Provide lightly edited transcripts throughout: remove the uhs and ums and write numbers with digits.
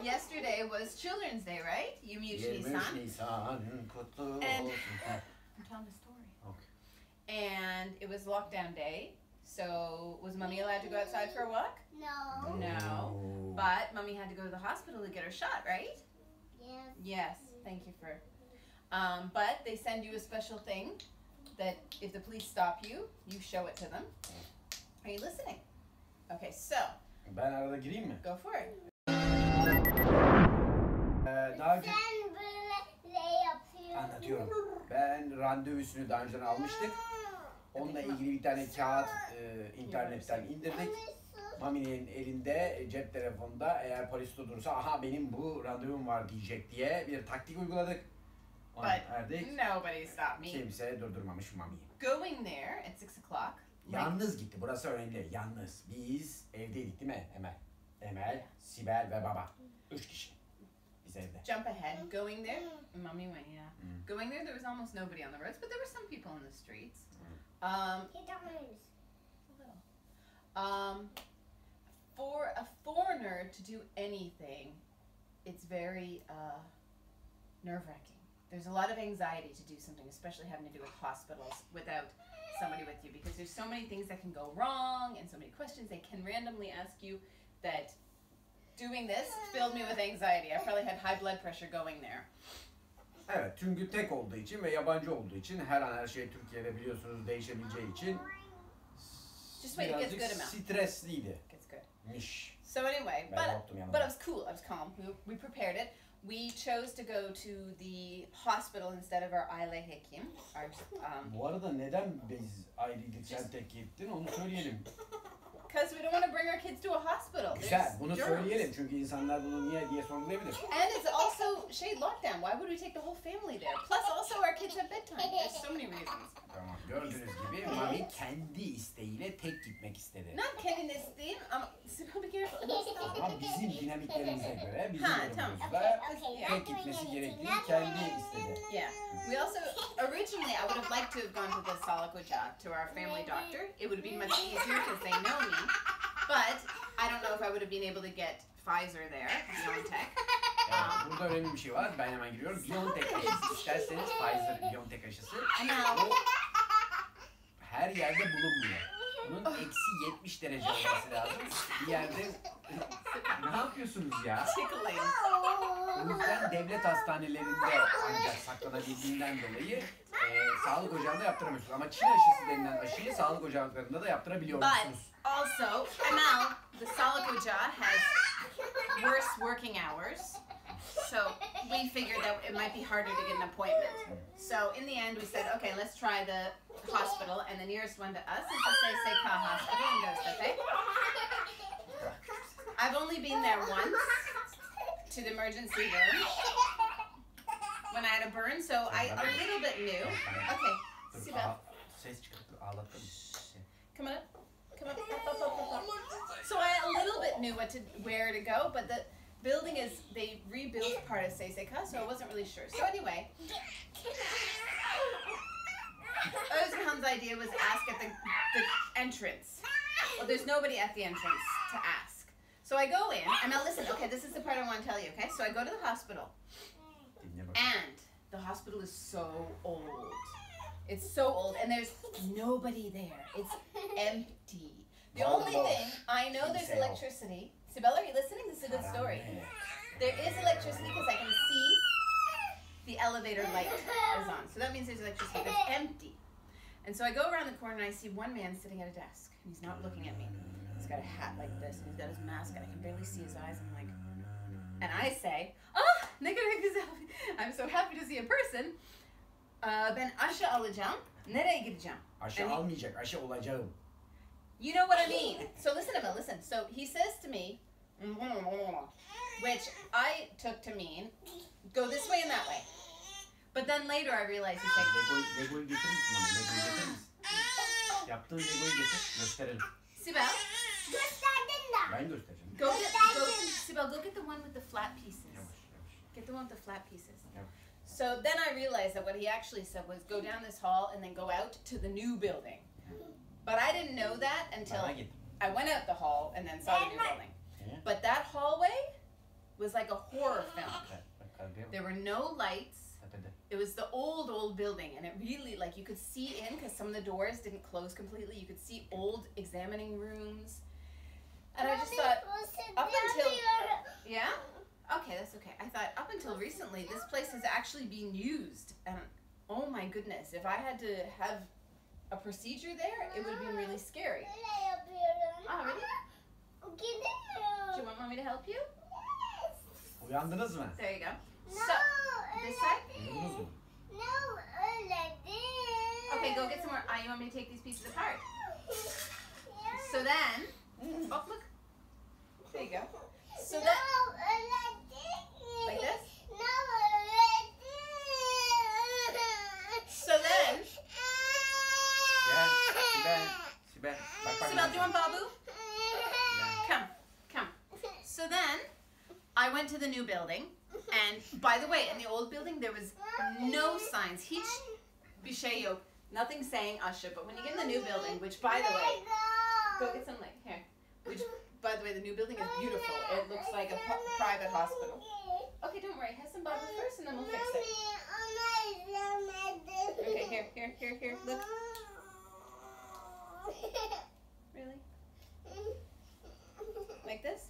yesterday was Children's Day, right? 23 Nisan. kutlu And olsun. I'm telling the story. Okay. And it was lockdown day. So was Mommy allowed to go outside for a walk? No. No. But Mommy had to go to the hospital to get her shot, right? Yes. Yes. Thank you for. But they send you a special thing that if the police stop you, you show it to them. Are you listening? Okay, so Ben arada gireyim mi? go for it. Daha önce Sen böyle yapıyorsun. anlatıyorum. Ben randevusunu daha önceden almıştık. Onunla ilgili bir tane kağıt internetten indirdik. Mami'nin elinde cep telefonunda eğer polis durursa aha benim bu randevum var diyecek diye bir taktik uyguladık. Ona erdik. Nobody stopped me. Kimse durdurmamış Mami'yi. Going there at 6 o'clock. Yalnız gitti. Burası önemli. Yalnız. Biz evdeydik değil mi Emel? Emel, Sibel ve baba. 3 kişi. Biz evde. Jump ahead. Going there. Mommy went, yeah. Going there was almost nobody on the roads, but there were some people in the streets. For a foreigner to do anything, it's very nerve-wracking. There's a lot of anxiety to do something, especially having to do with hospitals without somebody with you, because there's so many things that can go wrong and so many questions they can randomly ask you that doing this filled me with anxiety. I probably had high blood pressure going there. Evet, çünkü tek olduğu için ve yabancı olduğu için her an her şey Türkiye'de biliyorsunuz değişebileceği için Just wait, it gets good amount. stresliydi. Gets good. Miş. So anyway, Ben yoktum yanında. but it was cool. I was calm. We prepared it. We chose to go to the hospital instead of our aile hekim. Bu arada neden biz ayrıcalıklardan tek gittin onu söyleyelim. Because we don't want to bring our kids to a hospital. Güzel, bunu germs. söyleyelim çünkü insanlar bunu niye diye sorgulayabilir. And it's also lockdown. Why would we take the whole family there? Plus, also our kids have bedtime. There's so many reasons. Tamam, gördüğünüz gibi Mami kendi isteğiyle tek gitmek istedi. Not kendin isteğim ama be careful. Ama bizim dinamiklerimize göre, bizim Ha, durumumuzda Okay. tek gitmesi gerektiğini kendi istedi. Yeah. We also, originally, I would have liked to have gone to the sağlık ocağı, to our family doctor. It would have been much easier because they know me. But I don't know if I would have been able to get Pfizer there, Biontech. Evet, burada önemli bir şey var. Ben hemen giriyorum. Biontech aşısı isterseniz Pfizer Biontech aşısı. O her yerde bulunmuyor. Bunun eksi 70 derece olması lazım. Bir yerde... Ne yapıyorsunuz ya? Tickling. O yüzden devlet hastanelerinde ancak saklanabildiğinden dolayı sağlık ocağında yaptıramıyorsunuz. Ama Çin aşısı denilen aşıyı sağlık ocaklarında da yaptırabiliyorsunuz. But also, Emel, the sağlık ocağı has worse working hours. So we figured that it might be harder to get an appointment. So in the end, we said, okay, let's try the hospital, and the nearest one to us is the SESEK hospital in DESTEK. I've only been there once to the emergency room when I had a burn, so I a little bit knew. Okay, Sibel, Ses çıkartıp ağlattım. come on up. Come up, up. So I a little bit knew where to go, but the building they rebuilt part of SESEK, so I wasn't really sure. So anyway, Özkan's idea was ask at the entrance. Well, there's nobody at the entrance to ask. So I go in, and now listen, okay, this is the part I want to tell you, okay? So I go to the hospital, and the hospital is so old. It's so old, and there's nobody there. It's empty. The only thing, I know there's electricity. Sibel, are you listening? This is a good story. There is electricity because I can see the elevator light is on. So that means there's electricity, but it's empty. And so I go around the corner and I see one man sitting at a desk. And he's not looking at me. He's got a hat like this, and he's got his mask, and I can barely see his eyes. I'm like, and I say, "Ah, ne kadar güzel. I'm so happy to see a person. Ben aşı alacağım. Nereye gideceğim?" Aşı almayacak, aşı olacağım. You know what I mean. So listen, Emma, listen. So he says to me, which I took to mean, go this way and that way. But then later I realized he said, Lego'yu getirir misin bana? Lego'yu getirir misin? Yaptığın Lego'yu getir, gösterelim. Sibel, Gösterdin de. Ben göstereceğim. Sibel, go get the one with the flat pieces. Yavaş. Get the one with the flat pieces. Yavaş. So then I realized that what he actually said was go down this hall and then go out to the new building. But I didn't know that until I went out the hall and then saw the new building. But that hallway was like a horror film. There were no lights. It was the old building, and it really, like, you could see in because some of the doors didn't close completely. You could see old examining rooms. And I just thought, up until, yeah? Okay, that's okay. I thought up until recently, this place has actually been used. And oh my goodness, if I had to have a procedure there, it would have been really scary. Oh, really? Do you want me to help you? Uyandınız mı? There you go. So, this side? Uyandınız mı? Okay, go get some more. You want me to take these pieces apart? So then, oh, look. There you go. So that, like this? So then, Sibel. Bak bak. Sibel, do you want Babu? Come. So then, I went to the new building, and by the way, in the old building, there was no signs. Hiç bir şey yok. Nothing saying aşı, but when you get in the new building, which by the way, go get some light here. Which, by the way, the new building is beautiful. It looks like a private hospital. Okay, don't worry. Have some Babu first, and then we'll fix it. Okay, here. Look. Really? Like this?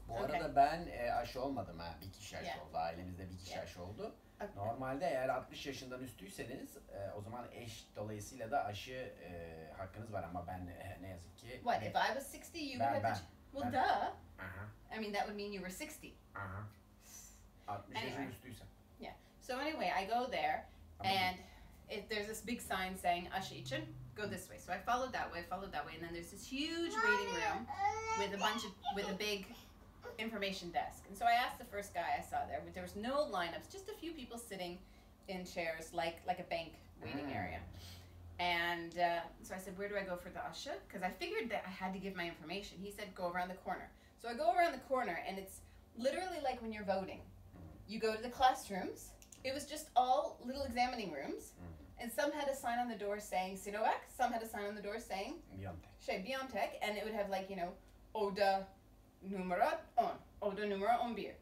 Bu arada ben aşı olmadım ha. Bir kişi aşı oldu. Ailemizde bir kişi aşı oldu. Normalde eğer 60 yaşından üstüyseniz o zaman eş dolayısıyla da aşı hakkınız var ama ben ne yazık ki... What, if I was 60 you would have to... Well, duh. I mean, that would mean you were 60. 60 yaşın üstüysen. Yeah. So anyway, I go there and there's this big sign saying aşı için. Go this way. So I followed that way, and then there's this huge waiting room with a big information desk. And so I asked the first guy I saw there, but there was no lineups, just a few people sitting in chairs like a bank waiting area. And so I said, where do I go for the aşı? Because I figured that I had to give my information. He said, go around the corner. So I go around the corner, and it's literally like when you're voting. You go to the classrooms. It was just all little examining rooms. And some had a sign on the door saying sinovac. Some had a sign on the door saying Biontech. And it would have, like, you know, oda numara 10, oda numara 11.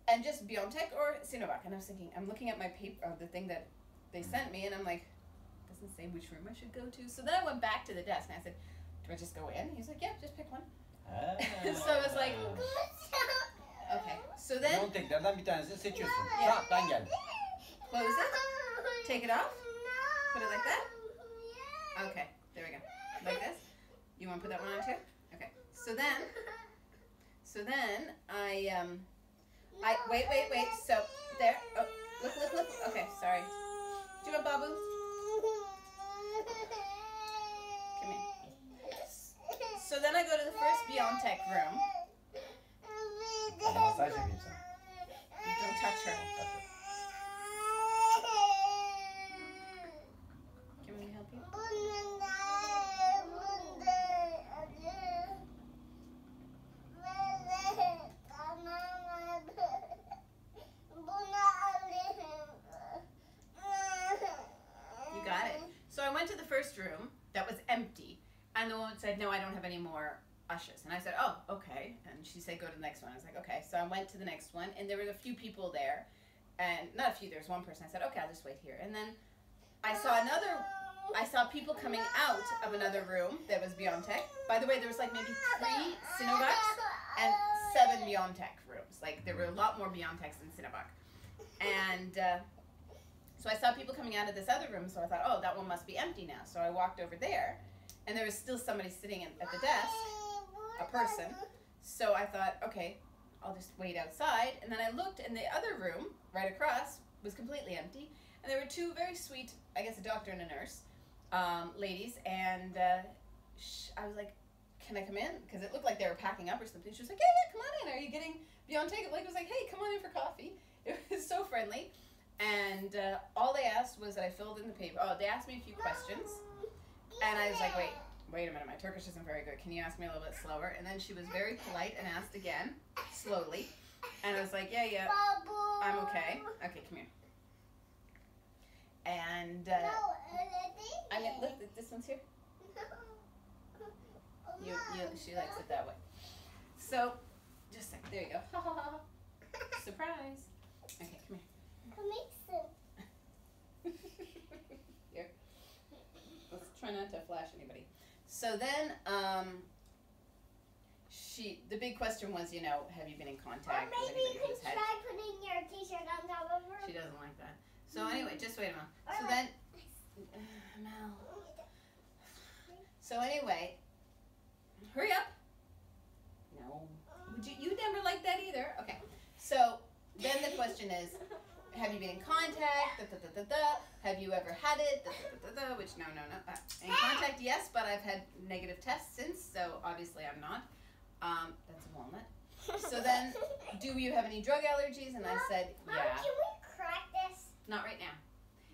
And just Biontech or sinovac. And I was thinking, I'm looking at my paper, the thing that they sent me, and I'm like, doesn't say which room I should go to. So then I went back to the desk and I said, do I just go in? He's like, yeah, just pick one. So I was like, okay. So then Biontech'lerden bir tanesini seçiyorsun. Yeah. Ben geldim. Close it. Take it off. Put it like that. Okay, there we go. Like this. You want to put that one on too? Okay. So then I wait. So there. Oh, look. Okay, sorry. Do you want Babu? Come here. So then I go to the first Biontech room. Masaj yapayım sana. Don't touch her. Can we help you? You got it. So I went to the first room that was empty, and the woman said, no, I don't have any more aşıs. And I said, oh, okay. And she said, go to the next one. I was like, okay. So I went to the next one, and there were a few people there. And not a few, there was one person. I said, okay, I'll just wait here. And then I saw people coming out of another room that was Biontech. By the way, there was like maybe 3 sinovacs and 7 Biontech rooms. Like, there were a lot more Biontechs than sinovac. And so I saw people coming out of this other room, so I thought, oh, that one must be empty now. So I walked over there, and there was still somebody sitting at the desk, a person. So I thought, okay, I'll just wait outside. And then I looked, and the other room, right across, was completely empty. And there were 2 very sweet, I guess a doctor and a nurse, ladies. And I was like, can I come in? Because it looked like they were packing up or something. She was like, yeah, come on in. Are you getting Biontech? Like, it was like, hey, come on in for coffee. It was so friendly. And all they asked was that I filled in the paper. Oh, they asked me a few questions. And I was like, wait a minute, my Turkish isn't very good. Can you ask me a little bit slower? And then she was very polite and asked again, slowly. And I was like, yeah, I'm okay. Okay, come here. And I mean, look, this one's here. She likes it that way. So, just missing. There you go. Ha ha ha. Surprise. Okay, come here. Here. Let's try not to flash anybody. So then, the big question was, you know, have you been in contact Or with maybe you anybody can who's had? try putting your t-shirt on top of her. She doesn't like that. So anyway, just wait a minute. So then, Mel. So anyway, hurry up. No. Would you never like that either? Okay. So then the question is, have you been in contact? Da, da, da, da, da. Have you ever had it? Da, da, da, da, da. Which no. In contact, yes, but I've had negative tests since, so obviously I'm not. That's a walnut. So then, do you have any drug allergies? And I said, Mom, yeah. can we crack this? Not right now.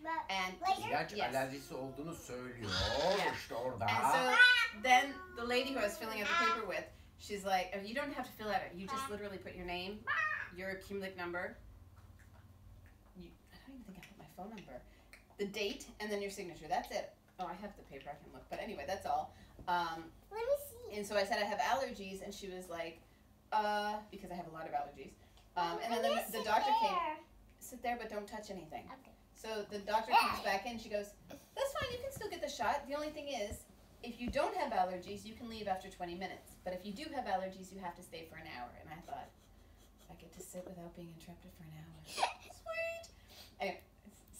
But And later? İlaç Yes. alerjisi olduğunu söylüyor. Yeah. İşte orada. And so then the lady who I was filling out the paper with, she's like, oh, you don't have to fill out it. You just literally put your name, your accumulate number. I don't even think I put my phone number. The date, and then your signature. That's it. Oh, I have the paper. I can look. But anyway, that's all. Let me see. And so I said I have allergies, and she was like, because I have a lot of allergies. And then the doctor came. Sit there, but don't touch anything. Okay. So the doctor comes back in, she goes, that's fine, you can still get the shot. The only thing is, if you don't have allergies, you can leave after 20 minutes. But if you do have allergies, you have to stay for an hour. And I thought, I get to sit without being interrupted for an hour. Sweet! Anyway,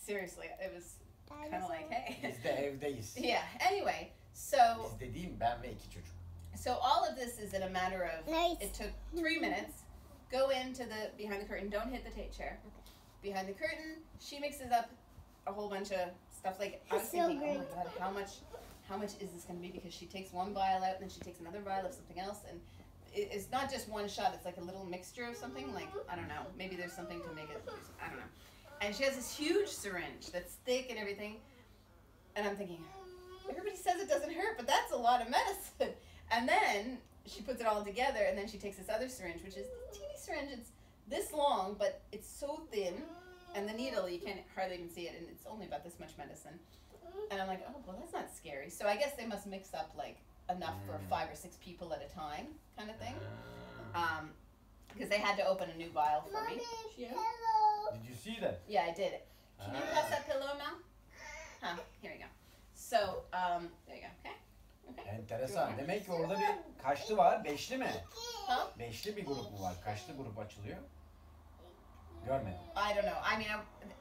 seriously, it was kind of like, hey. Biz de evdeyiz. Yeah, anyway, so Biz dediğim ben ve 2 çocuk. so all of this is in a matter of, Nice. it took 3 minutes. Go into the, behind the curtain, don't hit the tape chair. Behind the curtain, she mixes up a whole bunch of stuff. Like I was It's so thinking, oh my great. god, how much is this going to be? Because she takes one vial out and then she takes another vial of something else, and it's not just one shot. It's like a little mixture of something. Like I don't know, maybe there's something to make it. I don't know. And she has this huge syringe that's thick and everything, and I'm thinking, everybody says it doesn't hurt, but that's a lot of medicine. And then she puts it all together, and then she takes this other syringe, which is this teeny syringe. It's this long, but it's so thin, and the needle, you can't hardly even see it, and it's only about this much medicine. And I'm like, oh, well, that's not scary. So I guess they must mix up, like, enough for 5 or 6 people at a time, kind of thing. Because they had to open a new vial for me. Mommy, hello. Did you see that? Yeah, I did it. Can you pass that pillow, Mel? Huh, here you go. So, there you go, okay? Okay. Enteresan. Demek ki orada bir kaçlı var? 5'li mi? Huh? 5'li bir grup mu var? Kaçlı grup açılıyor? Görmedim. I don't know. I mean,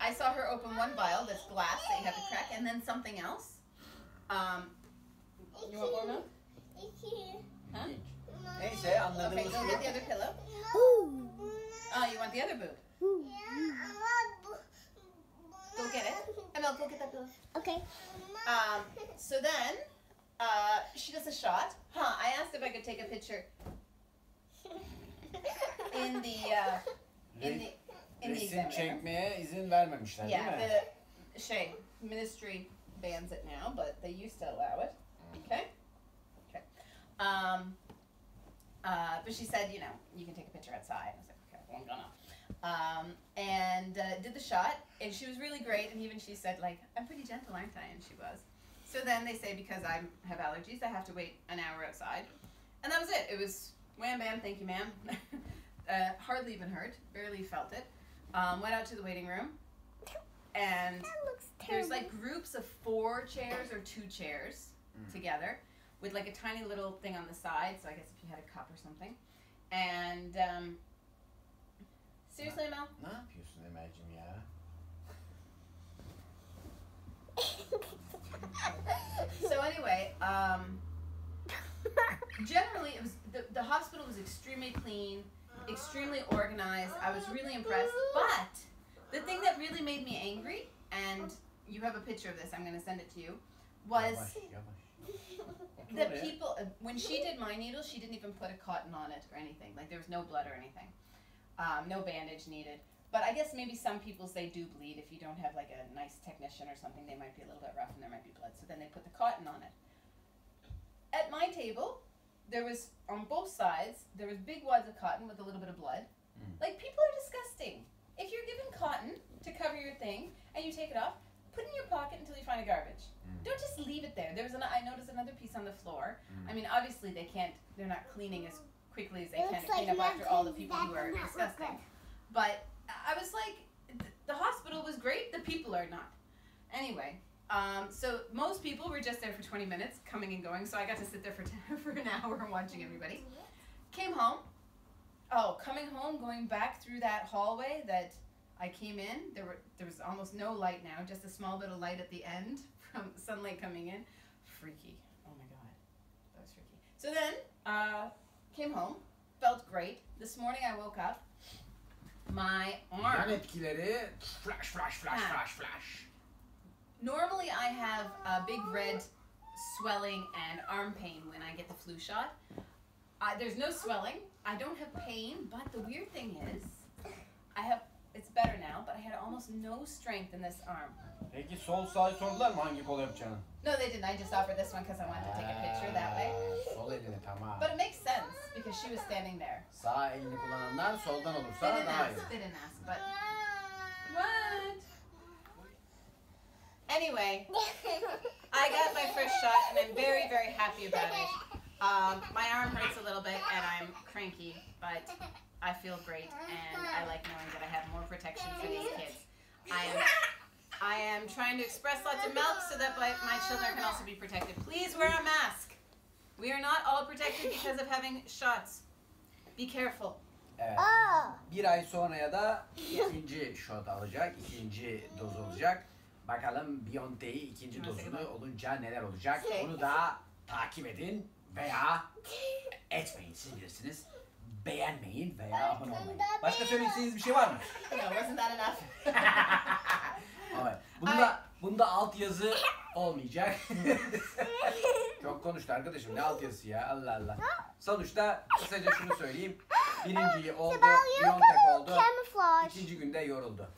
I saw her open one vial, this glass that you have to crack, and then something else. You want more milk? Huh? İlginç. Neyse Okay, anladığımız go get the şu. other pillow. Oh, you want the other boob? Go get it. Emil, go get that pillow. Okay. So then, she does a shot. I asked if I could take a picture in the Resim exam. çekmeye izin vermemişler değil Yeah, mi? the ministry bans it now, but they used to allow it. Okay. Okay. But she said, you know, you can take a picture outside. I was like, okay, well, I'm gonna. And did the shot, and she was really great. And even she said, like, I'm pretty gentle, aren't I? And she was. So then they say because I have allergies, I have to wait an hour outside, and that was it. It was wham bam, thank you, ma'am. Hardly even hurt, barely felt it. Went out to the waiting room, and That looks there's terrible. like groups of 4 chairs or 2 chairs together with like a tiny little thing on the side, so I guess if you had a cup or something. And seriously, Mel? Ne yapıyorsun Emel'cim ya? So anyway, generally it was the hospital was extremely clean, extremely organized. I was really impressed. But the thing that really made me angry, and you have a picture of this, I'm going to send it to you, was Yavaş yavaş. the people, when she did my needle, she didn't even put a cotton on it or anything. Like there was no blood or anything. No bandage needed. But I guess maybe some people say do bleed. If you don't have like a nice technician or something, they might be a little bit rough and there might be blood. So then they put the cotton on it. At my table, there was, on both sides, there was big wads of cotton with a little bit of blood. Like, people are disgusting. If you're given cotton to cover your thing and you take it off, put it in your pocket until you find a garbage. Don't just leave it there. I noticed another piece on the floor. I mean, obviously they're not cleaning as quickly as they can Looks to clean like up you after have all the to people who are use that. disgusting. But I was like, the hospital was great, the people are not. Anyway, so most people were just there for 20 minutes, coming and going, so I got to sit there for an hour watching everybody. Came home. Oh, coming home, going back through that hallway that I came in, there was almost no light now, just a small bit of light at the end from sunlight coming in. Freaky. Oh my god. That was freaky. So then, came home, felt great. This morning I woke up, my Yan arm. etkileri flash flash flash flash flash. Normally I have a big red swelling and arm pain when I get the flu shot. There's no swelling, I don't have pain, but the weird thing is, it's better now, but I had almost no strength in this arm. Peki sol sağı sordular mı hangi kol yapacağını? No, they didn't. I just offered this one because I wanted to take a picture that way. Sol elini tamam. But it makes sense because she was standing there. Sağ elini kullananlar soldan They olursa didn't daha iyi. ask. They didn't ask, but what? Anyway, I got my first shot and I'm very, very happy about it. My arm hurts a little bit and I'm cranky, but I feel great and I like knowing that I have more protection for these kids. I am trying to express lots of milk so that my children can also be protected. Please wear a mask. We are not all protected because of having shots. Be careful. Evet. Bir ay sonraya da ikinci shot alacak, ikinci doz olacak. Bakalım Biontech'i ikinci dozunu olunca neler olacak? Onu da takip edin veya etmeyin, siz bilirsiniz. Beğenmeyin veya abone olmayın. Başka söylemek istediğiniz bir şey var mı? No, wasn't that enough? Evet. Bunda alt yazı olmayacak. Çok konuştu arkadaşım, ne alt yazısı ya, Allah Allah. Sonuçta kısaca şunu söyleyeyim. Birinciyi oldu, Biontech oldu. İkinci günde yoruldu.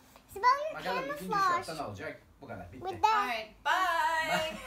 Bakalım ikinci shot'ta ne olacak? Bu kadar, bitti. All right, bye. Bye.